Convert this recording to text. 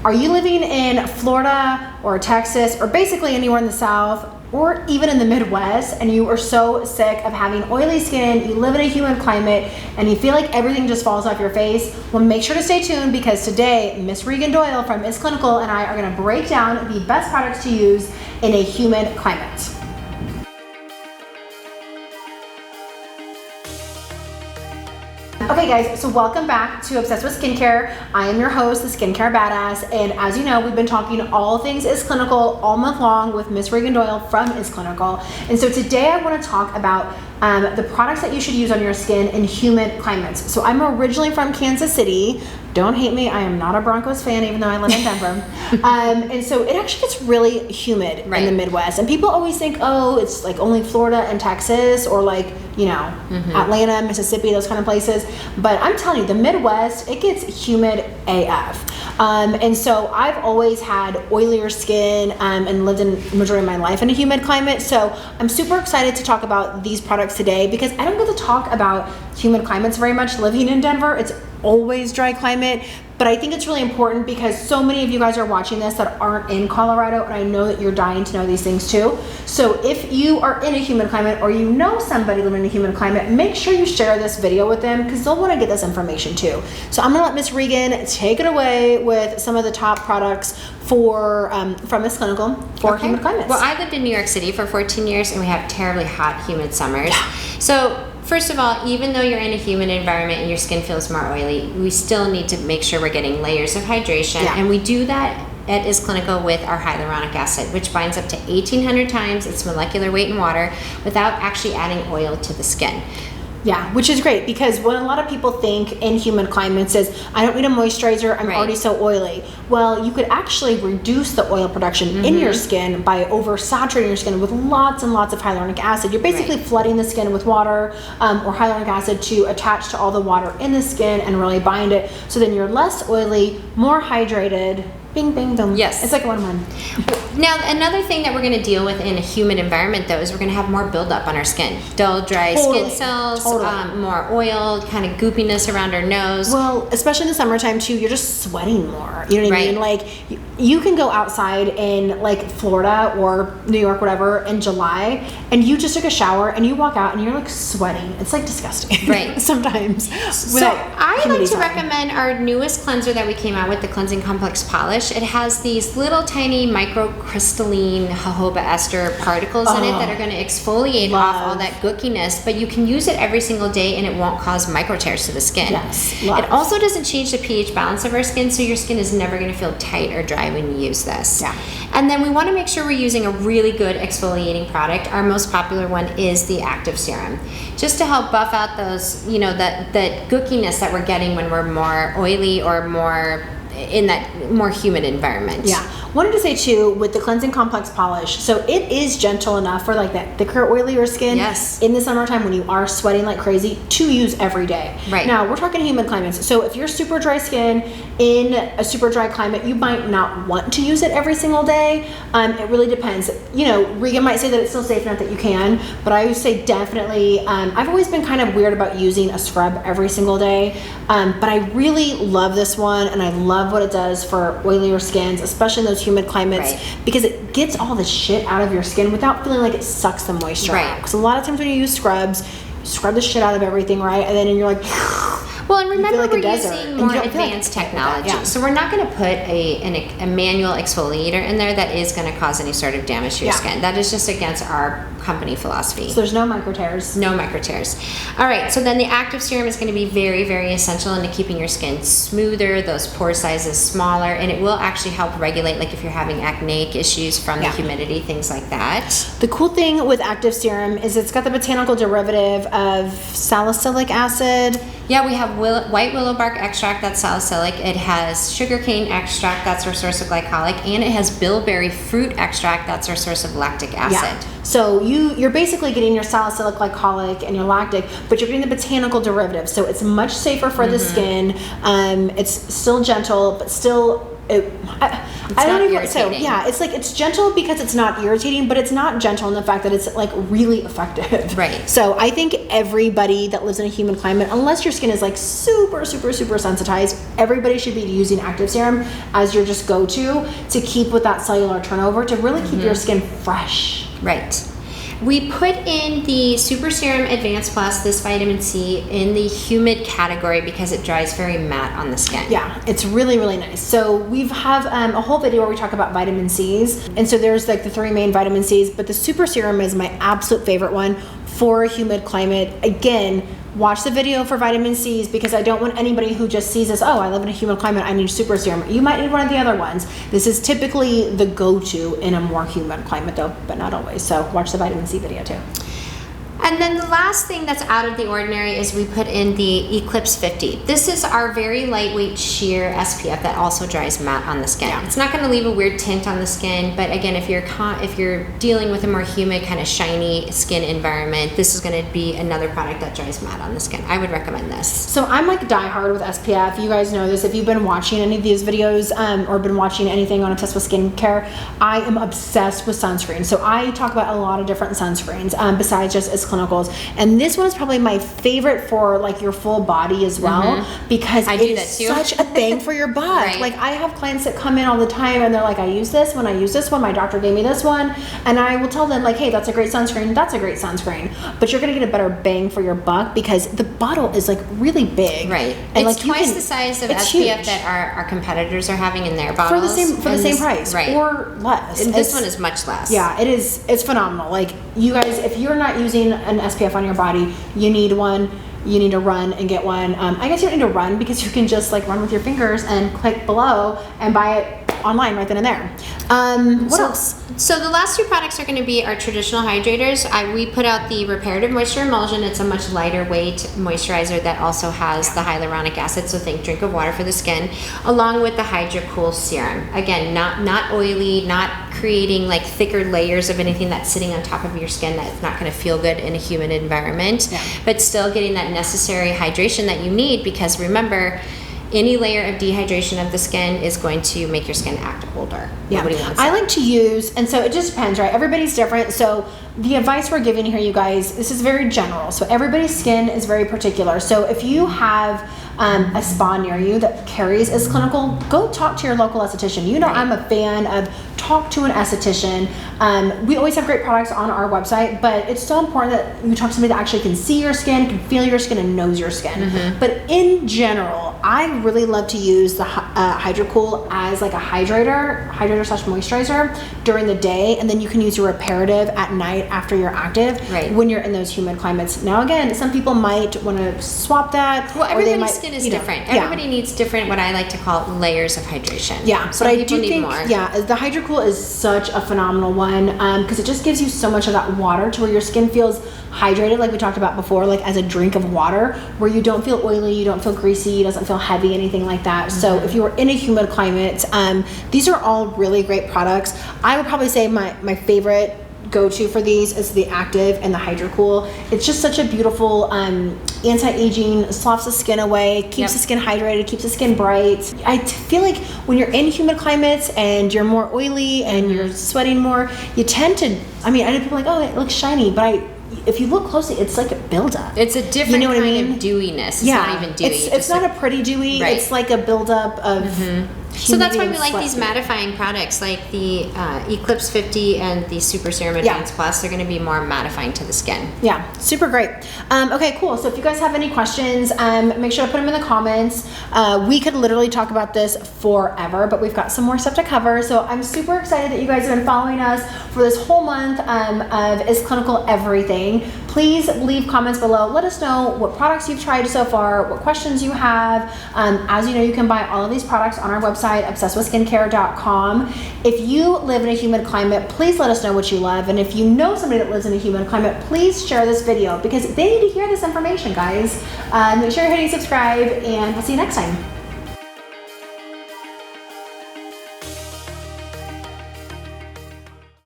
Are you living in Florida or Texas or basically anywhere in the South or even in the Midwest, and you are so sick of having oily skin, you live in a humid climate, and you feel like everything just falls off your face? Well, make sure to stay tuned, because today, Miss Regan Doyle from iSClinical and I are gonna break down the best products to use in a humid climate. Okay guys, so welcome back to Obsessed with Skincare. I am your host, the Skincare Badass, and as you know, we've been talking all things iSClinical all month long with Miss Regan Doyle from iSClinical. And so today I want to talk about the products that you should use on your skin in humid climates. So I'm originally from Kansas City. Don't hate me, I am not a Broncos fan, even though I live in Denver. And so it actually gets really humid in the Midwest. And people always think, oh, it's like only Florida and Texas, or like, you know, Atlanta, Mississippi, those kind of places. But I'm telling you, the Midwest, it gets humid AF. And so I've always had oilier skin and lived in the majority of my life in a humid climate. So I'm super excited to talk about these products today, because I don't get to talk about humid climates very much living in Denver. It's always dry climate, but I think it's really important because so many of you guys are watching this that aren't in Colorado, and I know that you're dying to know these things too. So if you are in a humid climate, or you know somebody living in a humid climate, make sure you share this video with them, because they'll want to get this information too. So I'm gonna let Miss Regan take it away with some of the top products for from iSClinical for humid climates. Well, I lived in New York City for 14 years, and we have terribly hot, humid summers. So first of all, even though you're in a humid environment and your skin feels more oily, we still need to make sure we're getting layers of hydration. And we do that at iSClinical with our hyaluronic acid, which binds up to 1,800 times its molecular weight in water without actually adding oil to the skin. Yeah, which is great, because what a lot of people think in humid climates is, I don't need a moisturizer, I'm already so oily. Well, you could actually reduce the oil production in your skin by oversaturating your skin with lots and lots of hyaluronic acid. You're basically flooding the skin with water or hyaluronic acid to attach to all the water in the skin and really bind it. So then you're less oily, more hydrated. Bing, bing, boom. Yes. It's like a one-one. Now, another thing that we're going to deal with in a humid environment, though, is we're going to have more buildup on our skin. Dull, dry skin cells, more oil, kind of goopiness around our nose. Well, especially in the summertime, too, you're just sweating more. You know what I mean? Like, you can go outside in, like, Florida or New York, whatever, in July, and you just took a shower, and you walk out, and you're, like, sweating. It's, like, disgusting. Sometimes. So I like to recommend our newest cleanser that we came out with, the Cleansing Complex Polish. It has these little tiny microcrystalline jojoba ester particles in it that are going to exfoliate off all that gookiness, but you can use it every single day and it won't cause micro tears to the skin. It also doesn't change the pH balance of our skin, so your skin is never going to feel tight or dry when you use this. And then we want to make sure we're using a really good exfoliating product. Our most popular one is the Active Serum, just to help buff out those, you know, that gookiness that we're getting when we're more oily or more in that more humid environment. Wanted to say too, with the Cleansing Complex Polish, so it is gentle enough for like that thicker, oilier skin in the summertime when you are sweating like crazy to use every day. Now, we're talking humid climates. So if you're super dry skin in a super dry climate, you might not want to use it every single day. It really depends. You know, Regan might say that it's still safe enough that you can, but I would say definitely, I've always been kind of weird about using a scrub every single day, but I really love this one, and I love what it does for oilier skins, especially in those humid climates, because it gets all the shit out of your skin without feeling like it sucks the moisture out. Because a lot of times when you use scrubs, you scrub the shit out of everything, right? And then you're like, well, and remember, we're using more advanced technology. So we're not going to put a manual exfoliator in there that is going to cause any sort of damage to your skin. That is just against our company philosophy. So there's no micro tears. No micro tears. All right, so then the Active Serum is going to be very, very essential into keeping your skin smoother, those pore sizes smaller, and it will actually help regulate, like if you're having acneic issues from the humidity, things like that. The cool thing with Active Serum is it's got the botanical derivative of salicylic acid. Yeah, we have white willow bark extract, that's salicylic. It has sugarcane extract, that's our source of glycolic, and it has bilberry fruit extract, that's our source of lactic acid. So you're basically getting your salicylic, glycolic, and your lactic, but you're getting the botanical derivative. So it's much safer for the skin. It's still gentle, but still I don't even, so yeah, it's like, it's gentle because it's not irritating, but it's not gentle in the fact that it's like really effective. Right. So I think everybody that lives in a humid climate, unless your skin is like super sensitized, everybody should be using active serum as your just go-to to keep with that cellular turnover, to really keep your skin fresh. Right. We put in the Super Serum Advanced Plus, this vitamin C, in the humid category because it dries very matte on the skin. Yeah, it's really nice. So we have a whole video where we talk about vitamin C's. And so there's like the 3 main vitamin C's, but the Super Serum is my absolute favorite one for a humid climate. Again, watch the video for vitamin C's because I don't want anybody who just sees this, oh, I live in a humid climate, I need Super Serum. You might need one of the other ones. This is typically the go-to in a more humid climate though, but not always. So watch the vitamin C video too. And then the last thing that's out of the ordinary is we put in the ECLIPSE 50. This is our very lightweight sheer SPF that also dries matte on the skin. Yeah. It's not going to leave a weird tint on the skin, but again, if you're dealing with a more humid, kind of shiny skin environment, this is going to be another product that dries matte on the skin. I would recommend this. So I'm like diehard with SPF. You guys know this. If you've been watching any of these videos or been watching anything on Obsessed with Skincare, I am obsessed with sunscreen. So I talk about a lot of different sunscreens besides just iSClinicals. And this one is probably my favorite for like your full body as well, because it is such a bang for your buck. Right. Like I have clients that come in all the time and they're like, I use this one, my doctor gave me this one, and I will tell them like, hey, that's a great sunscreen, but you're gonna get a better bang for your buck because the bottle is like really big. Right. And it's like twice the size of SPF huge. that our competitors are having in their bottles. For the same price, right, or less. And this one is much less. Yeah, it's phenomenal. Like you guys, if you're not using an SPF on your body, you need one. You need to run and get one. I guess you don't need to run because you can just like run with your fingers and click below and buy it online right then and there. What else? So the last 2 products are going to be our traditional hydrators. We put out the Reparative Moisture Emulsion. It's a much lighter weight moisturizer that also has the hyaluronic acid, so think drink of water for the skin, along with the HYDRA-COOL serum. Again, not oily, not creating like thicker layers of anything that's sitting on top of your skin that's not going to feel good in a humid environment, but still getting that necessary hydration that you need, because remember, any layer of dehydration of the skin is going to make your skin act older. Yeah, I like to use, and so it just depends, right? Everybody's different. So the advice we're giving here, you guys, this is very general. So everybody's skin is very particular. So if you have a spa near you that carries iSClinical, go talk to your local esthetician. You know, I'm a fan of talk to an esthetician. We always have great products on our website, but it's so important that you talk to somebody that actually can see your skin, can feel your skin, and knows your skin. But in general, I really love to use the HYDRA-COOL as like a hydrator/moisturizer during the day, and then you can use your reparative at night after you're active when you're in those humid climates. Now again, some people might want to swap that. Well, everybody's skin is different. Everybody needs different, what I like to call layers of hydration. Yeah, some but I people do need think, more. the HYDRA-COOL is such a phenomenal one because it just gives you so much of that water to where your skin feels hydrated, like we talked about before, like as a drink of water, where you don't feel oily, you don't feel greasy, it doesn't feel heavy, anything like that. So if you are in a humid climate, these are all really great products. I would probably say my favorite go-to for these is the Active and the HYDRA-COOL. It's just such a beautiful anti-aging, sloughs the skin away, keeps the skin hydrated, keeps the skin bright. I feel like when you're in humid climates and you're more oily and you're sweating more, you tend to, I know people are like, oh, it looks shiny, but if you look closely, it's like a buildup. It's a different kind of dewiness. It's not even dewy. It's not a pretty dewy. Right. It's like a buildup of so that's why we like these mattifying products like the ECLIPSE 50 and the Super Serum Advanced Plus. They're going to be more mattifying to the skin. Yeah, super great. Okay, cool. So if you guys have any questions, make sure to put them in the comments. We could literally talk about this forever, but we've got some more stuff to cover. So I'm super excited that you guys have been following us for this whole month of iSClinical everything. Please leave comments below. Let us know what products you've tried so far, what questions you have. As you know, you can buy all of these products on our website, obsessedwithskincare.com. If you live in a humid climate, please let us know what you love. And if you know somebody that lives in a humid climate, please share this video because they need to hear this information, guys. Make sure you're hitting subscribe, and we'll see you next time.